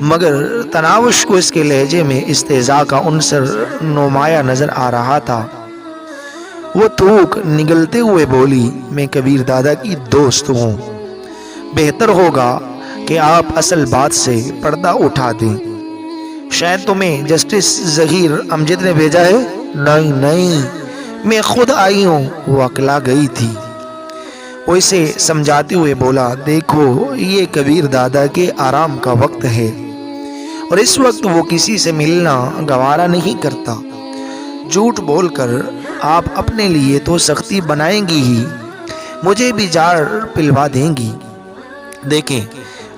مگر تناوش کو اس کے لہجے میں استہزاء کا عنصر نمایاں نظر آ رہا تھا۔ وہ تھوک نگلتے ہوئے بولی، میں کبیر دادا کی دوست ہوں، بہتر ہوگا کہ آپ اصل بات سے پردہ اٹھا دیں۔ شاید تمہیں جسٹس ظہیر امجد نے بھیجا ہے؟ نہیں نہیں، میں خود آئی ہوں، وہ اکلا گئی تھی۔ وہ اسے سمجھاتے ہوئے بولا، دیکھو یہ کبیر دادا کے آرام کا وقت ہے اور اس وقت وہ کسی سے ملنا گوارا نہیں کرتا۔ جھوٹ بول کر آپ اپنے لیے تو سختی بنائیں گی ہی، مجھے بھی جاڑ پلوا دیں گی۔ دیکھیں،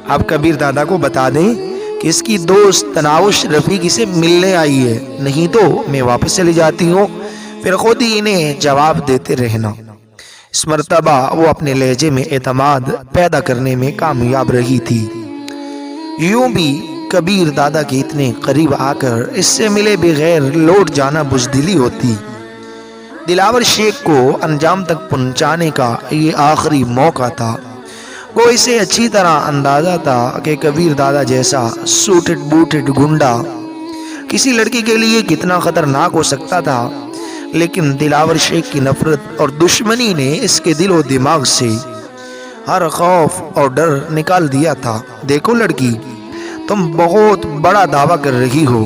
آپ کبیر دادا کو بتا دیں کہ اس کی دوست تناوش رفیقی سے ملنے آئی ہے، نہیں تو میں واپس چلی جاتی ہوں، پھر خود ہی انہیں جواب دیتے رہنا۔ اس مرتبہ وہ اپنے لہجے میں اعتماد پیدا کرنے میں کامیاب رہی تھی۔ یوں بھی کبیر دادا کے اتنے قریب آ کر اس سے ملے بغیر لوٹ جانا بزدلی ہوتی۔ دلاور شیخ کو انجام تک پہنچانے کا یہ آخری موقع تھا۔ وہ اسے اچھی طرح اندازہ تھا کہ کبیر دادا جیسا سوٹڈ بوٹڈ گنڈا کسی لڑکی کے لیے کتنا خطرناک ہو سکتا تھا، لیکن دلاور شیخ کی نفرت اور دشمنی نے اس کے دل و دماغ سے ہر خوف اور ڈر نکال دیا تھا۔ دیکھو لڑکی، تم بہت بڑا دعویٰ کر رہی ہو۔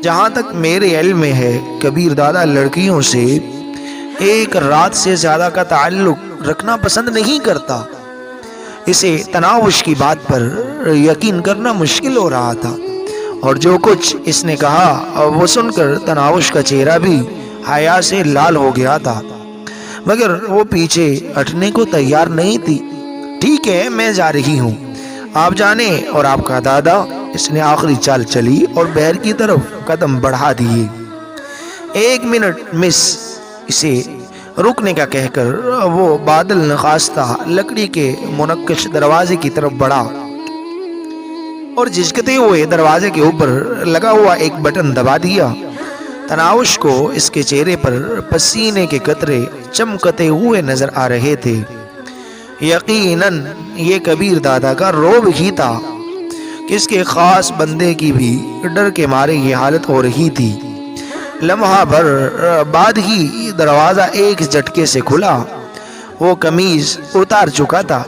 جہاں تک میرے علم میں ہے، کبیر دادا لڑکیوں سے ایک رات سے زیادہ کا تعلق رکھنا پسند نہیں کرتا۔ اسے تناوش کی بات پر یقین کرنا مشکل ہو رہا تھا، اور جو کچھ اس نے کہا وہ سن کر تناوش کا چہرہ بھی حیا سے لال ہو گیا تھا، مگر وہ پیچھے ہٹنے کو تیار نہیں تھی۔ ٹھیک ہے، میں جا رہی ہوں، آپ جانے اور آپ کا دادا۔ اس نے آخری چال چلی اور بحر کی طرف قدم بڑھا دیے۔ 1 منٹ مس، اسے رکنے کا کہہ کر وہ بادل نخواستہ لکڑی کے منقش دروازے کی طرف بڑھا اور جھجکتے ہوئے دروازے کے اوپر لگا ہوا ایک بٹن دبا دیا۔ تناوش کو اس کے چہرے پر پسینے کے قطرے چمکتے ہوئے نظر آ رہے تھے۔ یقیناً یہ کبیر دادا کا روب ہی تھا کہ اس کے خاص بندے کی بھی ڈر کے مارے یہ حالت ہو رہی تھی۔ لمحہ بھر بعد ہی دروازہ ایک جھٹکے سے کھلا۔ وہ قمیض اتار چکا تھا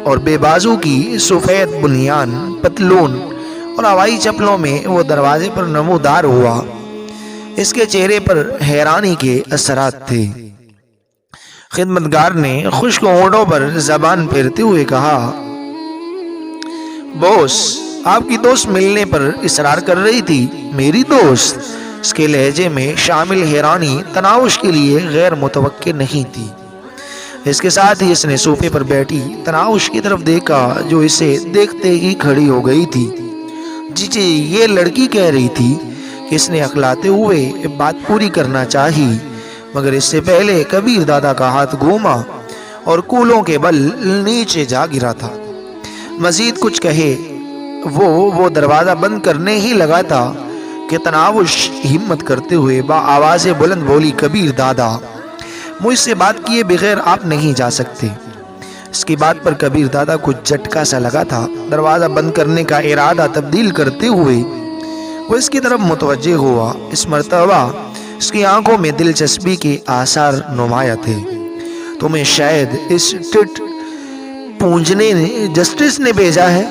اور بے بازو کی سفید بنیان، پتلون اور ہوائی چپلوں میں وہ دروازے پر نمودار ہوا۔ اس کے چہرے پر حیرانی کے اثرات تھے۔ خدمتگار نے خشک ہونٹوں پر زبان پھیرتے ہوئے کہا، بوس، آپ کی دوست ملنے پر اصرار کر رہی تھی۔ میری دوست؟ اس کے لہجے میں شامل حیرانی تناوش کے لیے غیر متوقع نہیں تھی۔ اس کے ساتھ ہی اس نے صوفے پر بیٹھی تناوش کی طرف دیکھا، جو اسے دیکھتے ہی کھڑی ہو گئی تھی۔ جی یہ لڑکی کہہ رہی تھی کہ اس نے اکلاتے ہوئے بات پوری کرنا چاہی، مگر اس سے پہلے کبیر دادا کا ہاتھ گھوما اور کولوں کے بل نیچے جا گرا تھا۔ مزید کچھ کہے وہ دروازہ بند کرنے ہی لگا تھا کہ تناوش ہمت کرتے ہوئے با آواز بلند بولی، کبیر دادا، مجھ سے بات کیے بغیر آپ نہیں جا سکتے۔ اس کی بات پر کبیر دادا کو جھٹکا سا لگا تھا۔ دروازہ بند کرنے کا ارادہ تبدیل کرتے ہوئے وہ اس کی طرف متوجہ ہوا۔ اس مرتبہ اس کی آنکھوں میں دلچسپی کے آثار نمایاں تھے۔ تمہیں شاید اس ٹٹ پونجنے جسٹس نے بھیجا ہے۔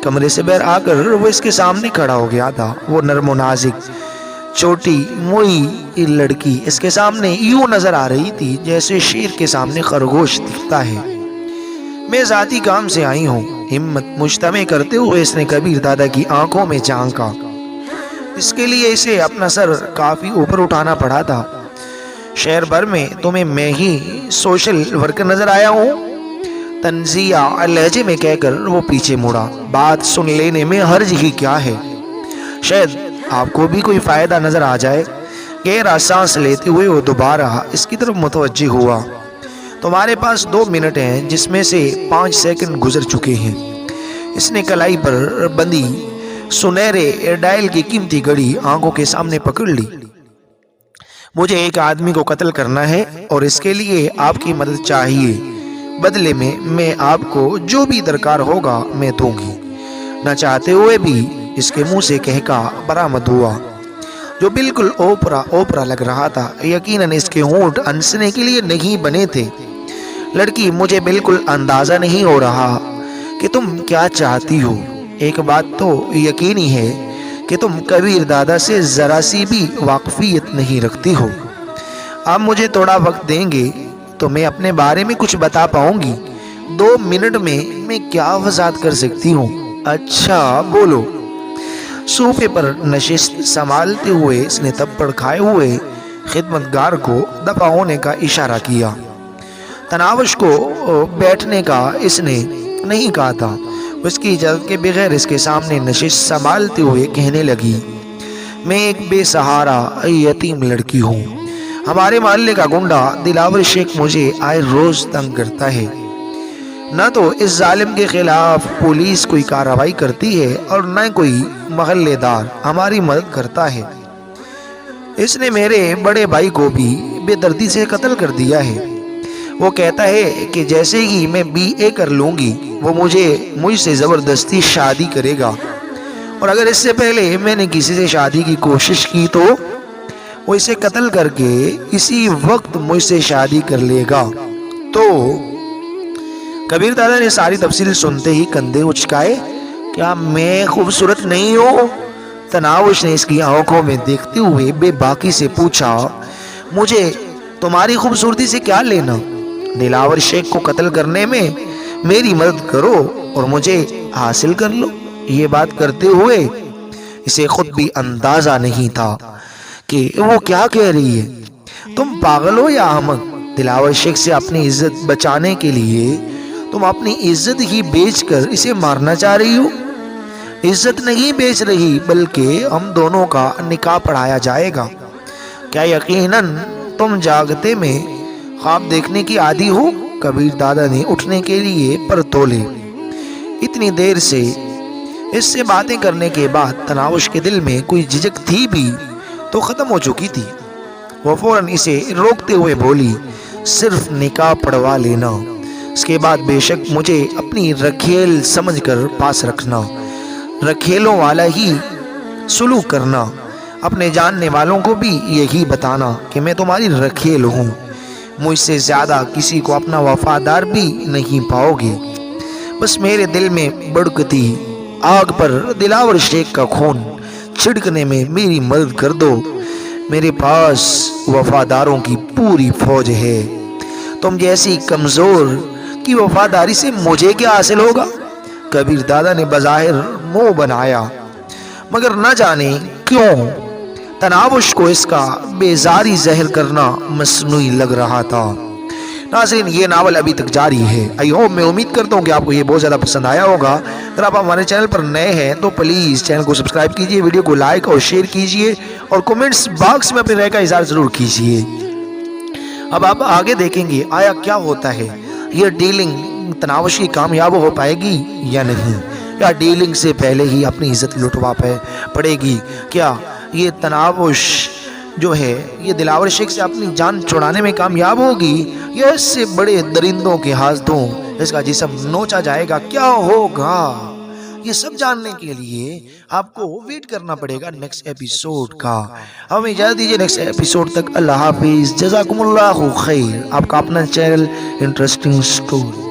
کمرے سے باہر آ کر وہ اس کے سامنے کھڑا ہو گیا تھا۔ وہ نرم و نازک چھوٹی موئی لڑکی اس کے سامنے یوں نظر آ رہی تھی جیسے شیر کے سامنے خرگوش دکھتا ہے۔ میں ذاتی کام سے آئی ہوں، ہمت مجتمع کرتے ہوئے اس نے کبیر دادا کی آنکھوں میں جھانکا۔ اس کے لیے اسے اپنا سر کافی اوپر اٹھانا پڑا تھا۔ شہر بھر میں تمہیں میں ہی سوشل ورکر نظر آیا ہوں، تنزیہ لہجے میں کہہ کر وہ پیچھے مڑا۔ بات سن لینے میں حرج ہی کیا ہے، شاید آپ کو بھی کوئی فائدہ نظر آ جائے۔ گہرا سانس لیتے ہوئے وہ دوبارہ اس کی طرف متوجہ ہوا۔ تمہارے پاس 2 منٹ ہیں، جس میں سے 5 سیکنڈ گزر چکے ہیں۔ اس نے کلائی پر بندی سنہرے ڈائل کی قیمتی گھڑی آنکھوں کے سامنے پکڑ لی۔ مجھے ایک آدمی کو قتل کرنا ہے اور اس کے لیے آپ کی مدد چاہیے۔ بدلے میں آپ کو جو بھی درکار ہوگا میں دوں گی۔ نہ چاہتے ہوئے بھی اس کے منہ سے کہکا برآمد ہوا جو بالکل اوپرا اوپرا لگ رہا تھا۔ یقیناً اس کے ہونٹ ہنسنے کے لیے نہیں بنے تھے۔ لڑکی، مجھے بالکل اندازہ نہیں ہو رہا کہ تم کیا چاہتی ہو۔ ایک بات تو یقینی ہے کہ تم کبیر دادا سے ذرا سی بھی واقفیت نہیں رکھتی ہو۔ آپ مجھے تھوڑا وقت دیں گے تو میں اپنے بارے میں کچھ بتا پاؤں گی۔ 2 منٹ میں کیا وضاحت کر سکتی ہوں؟ اچھا بولو۔ صوفے پر نشست سنبھالتے ہوئے اس نے تھپڑ کھائے ہوئے خدمتگار کو دفع ہونے کا اشارہ کیا۔ تناوش کو بیٹھنے کا اس نے نہیں کہا تھا۔ اس کی اجازت کے بغیر اس کے سامنے نشست سنبھالتے ہوئے کہنے لگی، میں ایک بے سہارا یتیم لڑکی ہوں۔ ہمارے محلے کا گنڈا دلاور شیخ مجھے آئے روز تنگ کرتا ہے۔ نہ تو اس ظالم کے خلاف پولیس کوئی کارروائی کرتی ہے اور نہ کوئی محلے دار ہماری مدد کرتا ہے۔ اس نے میرے بڑے بھائی کو بھی بے دردی سے قتل کر دیا ہے۔ وہ کہتا ہے کہ جیسے ہی میں BA کر لوں گی وہ مجھ سے زبردستی شادی کرے گا، اور اگر اس سے پہلے میں نے کسی سے شادی کی کوشش کی تو وہ اسے قتل کر کے اسی وقت مجھ سے شادی کر لے گا۔ تو کبیر دادا نے ساری تفصیل سنتے ہی کندھے اچکائے۔ کیا میں خوبصورت نہیں ہوں؟ تناوش نے اس کی آنکھوں میں دیکھتے ہوئے بے باکی سے پوچھا، مجھے تمہاری خوبصورتی سے کیا لینا؟ دلاور شیخ کو قتل کرنے میں میری مدد کرو اور مجھے حاصل کر لو۔ یہ بات کرتے ہوئے اسے خود بھی اندازہ نہیں تھا کہ وہ کیا کہہ رہی ہے۔ تم پاگل ہو یا احمق؟ دلاور شیخ سے اپنی عزت بچانے کے لیے تم اپنی عزت ہی بیچ کر اسے مارنا چاہ رہی ہو۔ عزت نہیں بیچ رہی بلکہ ہم دونوں کا نکاح پڑھایا جائے گا۔ کیا یقیناً تم جاگتے میں خواب دیکھنے کی عادی ہو؟ کبیر دادا نے اٹھنے کے لیے پر تولے۔ اتنی دیر سے اس سے باتیں کرنے کے بعد تناوش کے دل میں کوئی جھجک تھی بھی تو ختم ہو چکی تھی۔ وہ فوراً اسے روکتے ہوئے بولی، صرف نکاح پڑھوا لینا، اس کے بعد بے شک مجھے اپنی رکھیل سمجھ کر پاس رکھنا، رکھیلوں والا ہی سلوک کرنا، اپنے جاننے والوں کو بھی یہی بتانا کہ میں تمہاری رکھیل ہوں، مجھ سے زیادہ کسی کو اپنا وفادار بھی نہیں پاؤ گے۔ بس میرے دل میں بڑکتی آگ پر دلاور شیخ کا خون چھڑکنے میں میری مدد کر دو۔ میرے پاس وفاداروں کی پوری فوج ہے، تم جیسی کمزور کی وفاداری سے مجھے کیا حاصل ہوگا؟ کبیر دادا نے بظاہر منہ بنایا، مگر نہ جانے کیوں تناوش کو اس کا بیزاری ظاہر کرنا مصنوعی لگ رہا تھا۔ ناظرین، یہ ناول ابھی تک جاری ہے۔ میں امید کرتا ہوں کہ آپ کو یہ بہت زیادہ پسند آیا ہوگا۔ اگر آپ ہمارے چینل پر نئے ہیں تو پلیز چینل کو سبسکرائب کیجئے، ویڈیو کو لائک اور شیئر کیجئے اور کومنٹس باکس میں اپنی رائے کا اظہار ضرور کیجئے۔ اب آپ آگے دیکھیں گے آیا کیا ہوتا ہے، یہ ڈیلنگ تناوش کی کامیاب ہو پائے گی یا نہیں، یا ڈیلنگ سے پہلے ہی اپنی عزت لٹوا پڑے گی؟ کیا یہ تناوش جو ہے یہ دلاور شیخ سے اپنی جان چھڑانے میں کامیاب ہوگی، یا اس سے بڑے درندوں کے ہاتھوں اس کا جسم نوچا جائے گا؟ کیا ہوگا؟ یہ سب جاننے کے لیے آپ کو ویٹ کرنا پڑے گا نیکسٹ ایپیسوڈ کا۔ ہمیں اجازت دیجیے نیکسٹ ایپیسوڈ تک۔ اللہ حافظ، جزاکم اللہ خیر۔ آپ کا اپنا چینل انٹرسٹنگ سٹوری۔